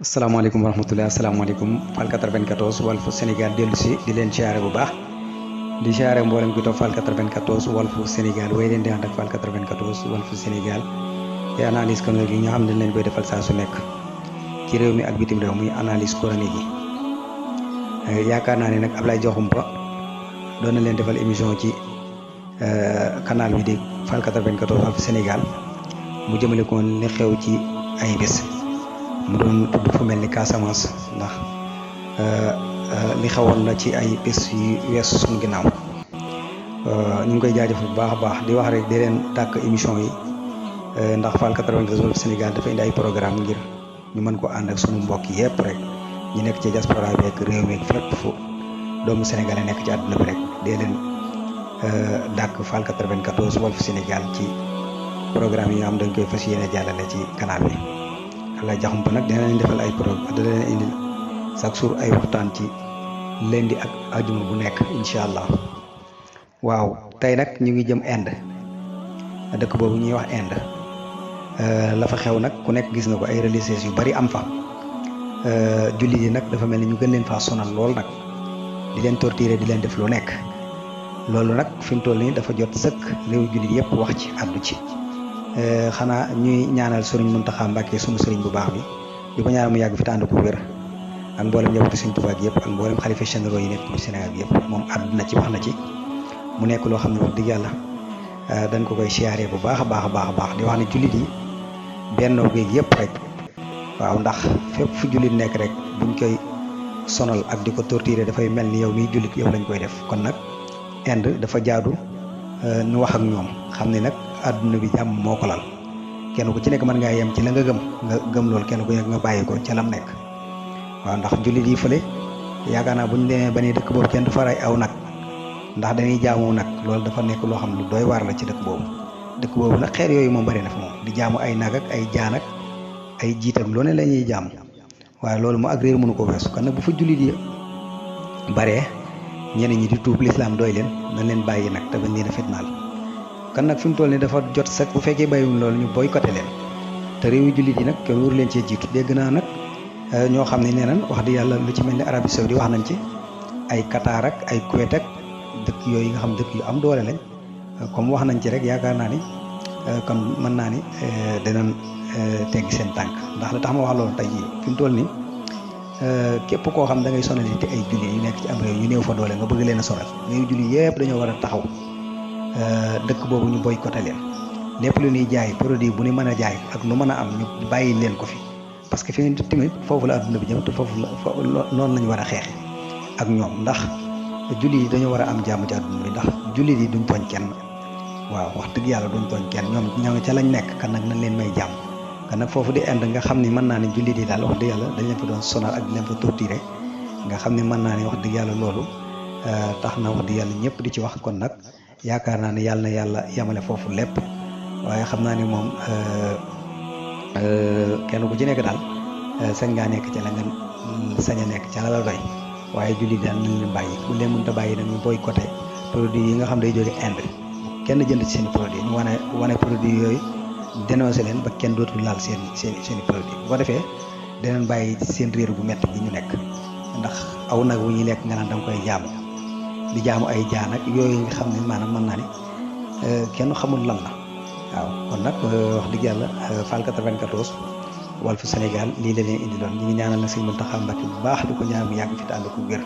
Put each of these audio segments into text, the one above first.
asalaamaaleykum wa rahmatulah asalaamaaleykum Fall 94 Walf Sénégal dellu si di leen siyaare bu baax di siyaare mboolem ki toog Fall 94 Walf Sénégal way leen di ànd ak Fall 94 Walf Sénégal te analyse chronique yi nga xam ne leen koy defal saa su nekk ci réew mi ak bitim réew muy analyse chronique yi yaakaar naa ne nag Ablaye Diakhoumpa doon na leen defal émission ci canal bi di Fall 94 Walf Sénégal mu jëmale ko li xew ci ay bés. mu doon tudd fu mel ni Casamance ndax li xewoon na ci ay bés yu weesu suñu ginnaaw ñu ngi koy jaajëfal bu baax a baax di wax rek di leen tàkk émission yi ndax Fall 94 Walf Sénégal dafa indi ay programme ngir ñu mën ko ànd ak sunu mbokk yëpp rek ñu nekk ci diaspora bi ak réew mi fépp fu doomu sénégalais nekk ci àdduna bi rek dee leen dàkk Fall 94 Walf Sénégal ci programme yi nga xam dañ koy fas yéene jàllale ci canal bi. Ablaye Diakhoumpa nag dina leen defal ay programme dina leen indil chaque jour ay waxtaan ci lundi ak ajuma bu nekk incha allah. waaw tey nag ñu ngi jëm Inde dëkk boobu ñuy wax Inde la fa xew nag ku nekk gis na ko ay religieuses yu bari am fa jullit yi nag dafa mel ni ñu gën leen faa sonal lool nag di leen torturer di leen def lu nekk loolu nag fi mu toll nii dafa jot sëkk réew jullit yëpp wax ci àddu ci. xanaa ñuy ñaanal sëriñ Mountakha Mbacké sunu sëriñ bu baax bi di ko ñaanal mu yàgg fi tànd ko wér ak mboolem njabootu Sëriñ Tuubaa gi yëpp ak mboolem xalifa généraux yi nekk ci Sénégal gi yëpp moom àdduna ci wax na ci mu nekk loo xam ne wax dëgg yàlla dañ ko koy siyaaree bu baax a baax a baax a baax di wax ne jullit yi bennoo géeg yëpp rek waaw ndax fépp fu jullit nekk rek buñ koy sonal ak di ko torturer dafay mel ni yow miy jullit yow lañ koy def kon nag Inde dafa jaadu nu wax ak ñoom xam ne nag àdduna bi jàmm moo ko lal kenn ku ci nekk mën ngaa yem ci la nga gëm loolu kenn ku nekk nga bàyyi ko ca lam nekk waaw ndax jullit yi fële yaakaar naa bu ñu demee ba ne dëkk boobu kenn du faray aw nag ndax dañuy jaamu nag loolu dafa nekk loo xam ne lu doy waar la ci dëkk boobu nag xeer yooyu moom bari na fa moom di jaamu ay nag ak ay jaan ak ay jiit ak lu ne la ñuy jaamu waaye loolu mu ak réer mënu ko weesu kon nag bu fa jullit yi baree ñeneen ñi di tuub lislaam doy leen nañ leen bàyyi nag te bañ leen a fitnaal kan nag fi mu toll nii dafa jot sax bu fekkee bàyyiwuñ loolu ñu boycotté leen te réewu jullit yi nag kenn waru leen cee jiitu dégg naa nag ñoo xam ne nee nañ wax di yàlla lu ci mel ni Arabie Saoudi wax nañ ci ay Qatar ak ay Kuwait ak dëkk yooyu nga xam dëkk yu am doole lañ comme wax nañ ci rek yaakaar naa ni kon mën naa ni dinañ teggi seen tànk ndax la tax ma wax loolu tey jii fi mu toll nii képp koo xam da ngay sonal te ay jullit yu nekk ci am réew ñu néew fa doole nga bëgg leen a sonal réewu jullit yëpp dañoo war a taxaw dëkk boobu ñu boycotté leen lépp lu ñuy jaay produit bu ñu mën a jaay ak lu mën a am ñu bàyyi leen ko fi parce que fi nga tamit foofu la adduna bi jëm te foofu la noonu lañu war a xeexe ak ñoom ndax jullit yi dañoo war a am jàmm ci adduna bi ndax jullit yi duñ tooñ kenn waaw wax dëgg yàlla duñ tooñ kenn ñoom ñoo ngi ca lañ nekk kan nag nañ leen may jàmm kan nag foofu di Inde nga xam ni mën naa ne jullit yi daal wax dëgg yàlla dañ leen fa doon sonal ak di leen fa torturé nga xam ne mën naa ne wax dëgg yàlla loolu tax na wax dëgg yàlla ñëpp di ci wax kon nag yaakaar naa ne yàlla na yàlla yamale foofu lépp waaye xam naa ni moom kenn ku ci nekk daal sañ ngaa nekk ca la nga sañ a nekk ca la la doy waaye jullit daal nañ leen bàyyi bu leen mënta bàyyi nag ñu boycotté produit yi nga xam day jóge Inde kenn jënd ci seen i produit ñu wane produit yooyu dénoncé leen ba kenn dootul laal seen i produit bu ko defee dinañ bàyyi seen réer bu métti bi ñu nekk ndax aw nag wu ñuy lekk nga naan danga koy jaamu di jaamu ay jaan ak yooyu nga xam ne maanaam mën naa ne kenn xamul lan la waaw kon nag wax dëgg yàlla Fall 94 Walf Sénégal lii la leen indi doon ñu ngi ñaanal na Sëriñ Mountakha Mbacké bu baax di ko ñaan mu yàgg fi te ànd ko wér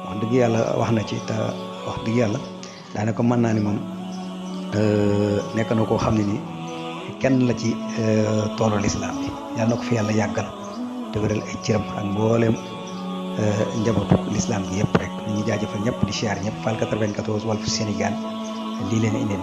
wax dëgg yàlla wax na ci te wax dëgg yàlla daanaka mën naa ni moom nekk na koo xam ne nii kenn la ci toolu lislaam bi yàlla na ko fi yàlla yàggal te wéral ay cëram ak mbooleem njabootu l'islam bi yëpp rek ñu jaajëfal ñëpp di siyaar ñëpp Fall 94 Walf Sénégal lii leen indeen